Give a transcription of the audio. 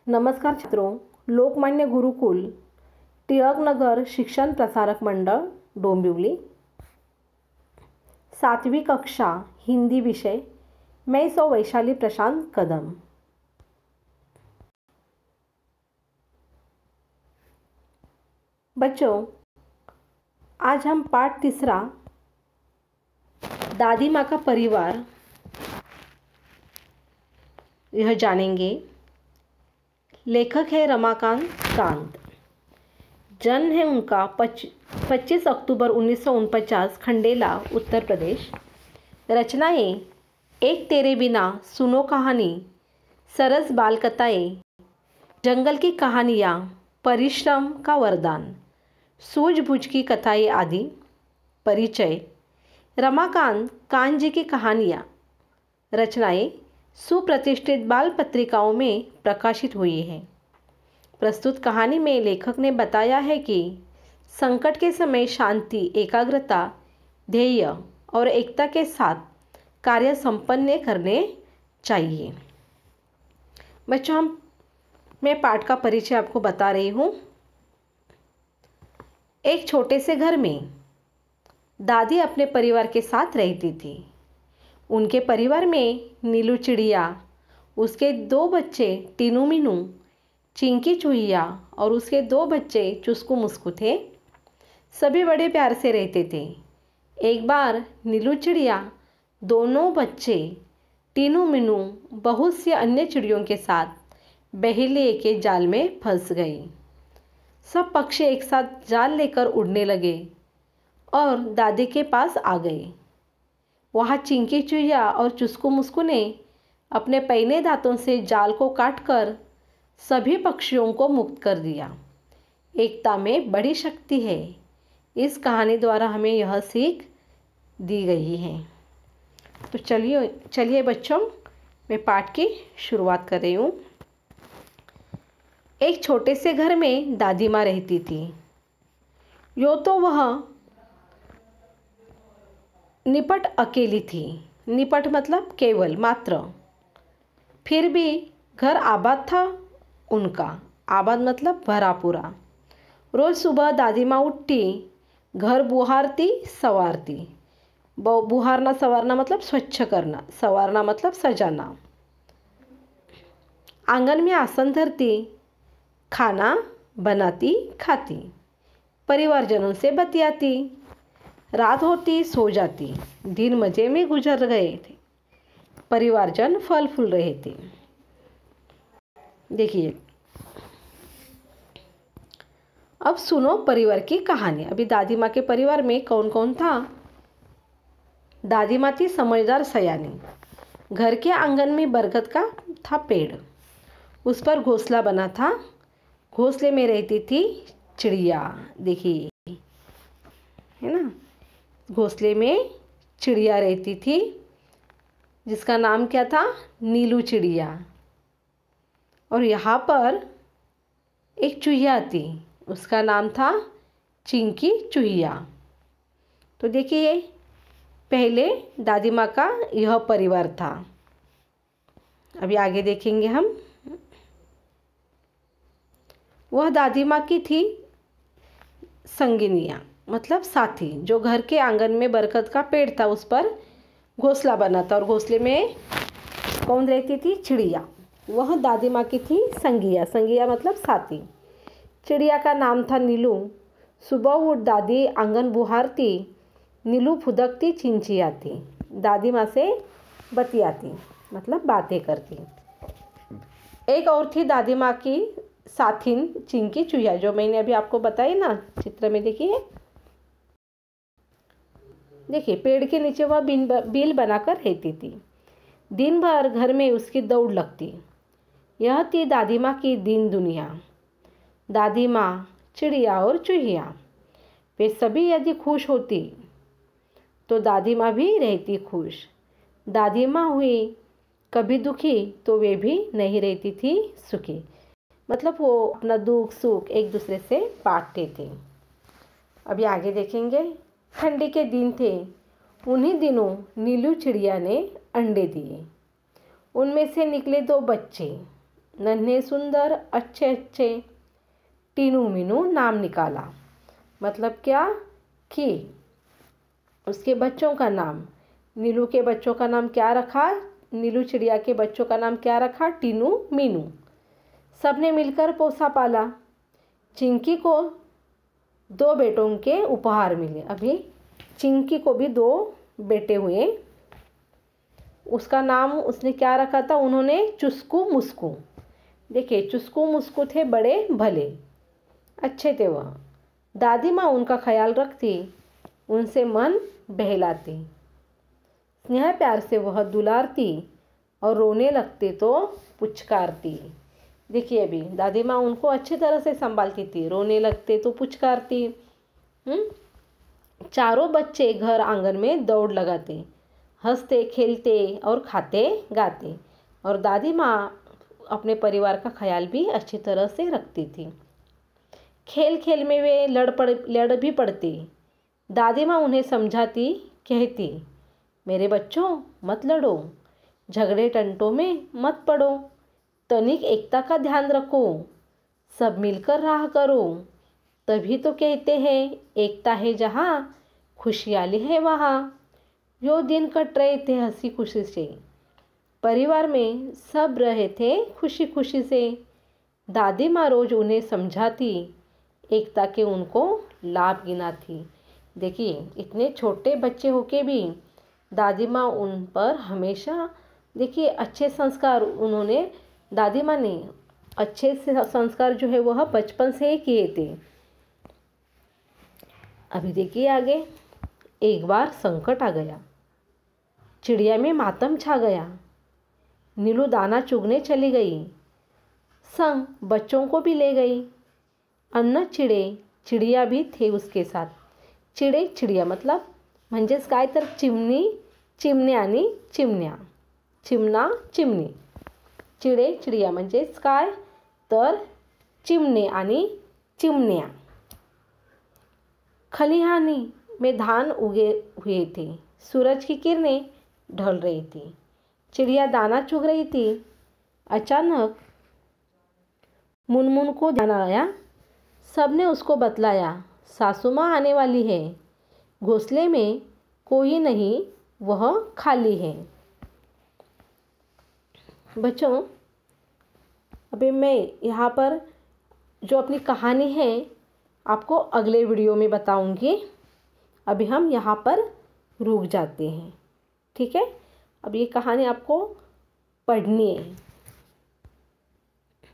नमस्कार छात्रों, लोकमान्य गुरुकुल टिळक नगर शिक्षण प्रसारक मंडळ डोंबिवली 7वीं कक्षा हिंदी विषय। मैं सौ वैशाली प्रशांत कदम। बच्चों, आज हम पाठ तीसरा दादी माँ का परिवार यह जानेंगे। लेखक है रमाकांत कांत। जन्म है उनका 25 अक्टूबर 1949 खंडेला उत्तर प्रदेश। रचनाएं एक तेरे बिना, सुनो कहानी, सरस बाल कथाएं, जंगल की कहानियाँ, परिश्रम का वरदान, सूझबूझ की कथाएं आदि। परिचय। रमाकांत कांत जी की कहानियाँ रचनाएं सुप्रतिष्ठित बाल पत्रिकाओं में प्रकाशित हुई हैं। प्रस्तुत कहानी में लेखक ने बताया है कि संकट के समय शांति, एकाग्रता, ध्येय और एकता के साथ कार्य संपन्न करने चाहिए। बच्चों, मैं पाठ का परिचय आपको बता रही हूँ। एक छोटे से घर में दादी अपने परिवार के साथ रहती थी। उनके परिवार में नीलू चिड़िया, उसके 2 बच्चे टीनू मीनू, चिंकी चूहिया और उसके 2 बच्चे चुस्कू मुस्कू थे। सभी बड़े प्यार से रहते थे। एक बार नीलू चिड़िया, दोनों बच्चे टीनू मीनू, बहुत सी अन्य चिड़ियों के साथ बहेलिए के जाल में फंस गई। सब पक्षी एक साथ जाल लेकर उड़ने लगे और दादी के पास आ गए। वहाँ चिंकी चूहिया और चुस्कू मुस्कू ने अपने पैने दांतों से जाल को काटकर सभी पक्षियों को मुक्त कर दिया। एकता में बड़ी शक्ति है। इस कहानी द्वारा हमें यह सीख दी गई है। तो चलिए बच्चों, मैं पाठ की शुरुआत कर रही हूँ। एक छोटे से घर में दादी माँ रहती थी। यूँ तो वह निपट अकेली थी। निपट मतलब केवल, मात्र। फिर भी घर आबाद था उनका। आबाद मतलब भरा पूरा। रोज़ सुबह दादी माँ उठती, घर बुहारती, संवारती। बुहारना संवारना मतलब स्वच्छ करना, संवारना मतलब सजाना। आंगन में आसन धरती, खाना बनाती, खाती, परिवारजनों से बतियाती। रात होती सो जाती। दिन मज़े में गुजर गए थे। परिवारजन फल फूल रहे थे। देखिए, अब सुनो परिवार की कहानी। अभी दादी माँ के परिवार में कौन कौन था। दादी माँ थी समझदार सयानी। घर के आंगन में बरगद का था पेड़। उस पर घोंसला बना था। घोंसले में रहती थी चिड़िया। देखिए, है ना, घोंसले में चिड़िया रहती थी जिसका नाम क्या था, नीलू चिड़िया। और यहाँ पर एक चूहिया थी, उसका नाम था चिंकी चूहिया। तो देखिए, पहले दादी माँ का यह परिवार था। अभी आगे देखेंगे हम। वह दादी माँ की थी संगिनिया, मतलब साथी, जो घर के आंगन में बरगद का पेड़ था, उस पर घोंसला बना था और घोंसले में कौन रहती थी, चिड़िया। वह दादी माँ की थी संगिया। संगिया मतलब साथी। चिड़िया का नाम था नीलू। सुबह उठ दादी आंगन बुहारती, नीलू फुदकती, चिंचियाती, दादी माँ से बतियाती, मतलब बातें करती। एक और थी दादी माँ की साथिन चिंकी चूहिया, जो मैंने अभी आपको बताई ना, चित्र में देखिए। पेड़ के नीचे वह बिल बनाकर रहती थी। दिन भर घर में उसकी दौड़ लगती। यह थी दादी माँ की दीन दुनिया। दादी माँ, चिड़िया और चूहिया, वे सभी यदि खुश होती तो दादी माँ भी रहती खुश। दादी माँ हुई कभी दुखी तो वे भी नहीं रहती थी सुखी। मतलब वो अपना दुख सुख एक दूसरे से बांटते थे। अभी आगे देखेंगे। ठंडी के दिन थे। उन्हीं दिनों नीलू चिड़िया ने अंडे दिए। उनमें से निकले 2 बच्चे। नन्हे सुंदर अच्छे अच्छे टीनू मीनू नाम निकाला। मतलब क्या कि उसके बच्चों का नाम, नीलू के बच्चों का नाम क्या रखा, नीलू चिड़िया के बच्चों का नाम क्या रखा, टीनू मीनू। सबने मिलकर पोसा पाला। चिंकी को 2 बेटों के उपहार मिले। अभी चिंकी को भी 2 बेटे हुए। उसका नाम उसने क्या रखा था, उन्होंने चुस्कू मुस्कू। देखिए चुस्कू मुस्कू थे बड़े भले, अच्छे थे वह। दादी माँ उनका ख्याल रखती, उनसे मन बहलाती, स्नेह प्यार से वह दुलारती और रोने लगते तो पुचकारती। देखिए अभी दादी माँ उनको अच्छी तरह से संभालती थी, रोने लगते तो पुचकारती। चारों बच्चे घर आंगन में दौड़ लगाते, हंसते खेलते और खाते गाते। और दादी माँ अपने परिवार का ख्याल भी अच्छी तरह से रखती थी। खेल खेल में वे लड़ भी पड़ते। दादी माँ उन्हें समझाती, कहती, मेरे बच्चों मत लड़ो, झगड़े टंटों में मत पड़ो, तनिक एकता का ध्यान रखो, सब मिलकर रहा करो, तभी तो कहते हैं एकता है जहाँ खुशहाली है वहाँ। जो दिन कट रहे थे हंसी खुशी से, परिवार में सब रहे थे खुशी खुशी से। दादी माँ रोज उन्हें समझाती, एकता के उनको लाभ गिनाती। देखिए इतने छोटे बच्चे होके भी दादी माँ उन पर हमेशा, देखिए अच्छे संस्कार उन्होंने, दादी माँ ने अच्छे से संस्कार जो है वह बचपन से ही किए थे। अभी देखिए आगे, एक बार संकट आ गया, चिड़िया में मातम छा गया। नीलू दाना चुगने चली गई, संग बच्चों को भी ले गई। अन्न चिड़े चिड़िया भी थे उसके साथ। चिड़े चिड़िया मतलब म्हणजेच काय तर चिमणी चिमण्या आणि चिमण्या, चिमणा चिमणी। चिड़े चिड़िया म्हणजेच काय तर चिमणे आणि चिमण्या। खलिहानी में धान उगे हुए थे, सूरज की किरणें ढल रही थी, चिड़िया दाना चुग रही थी। अचानक मुनमुन को ध्यान आया। सबने उसको बतलाया, सासू माँ आने वाली है, घोंसले में कोई नहीं, वह खाली है। बच्चों अभी मैं यहाँ पर जो अपनी कहानी है आपको अगले वीडियो में बताऊंगी। अभी हम यहाँ पर रुक जाते हैं, ठीक है। अब ये कहानी आपको पढ़नी है।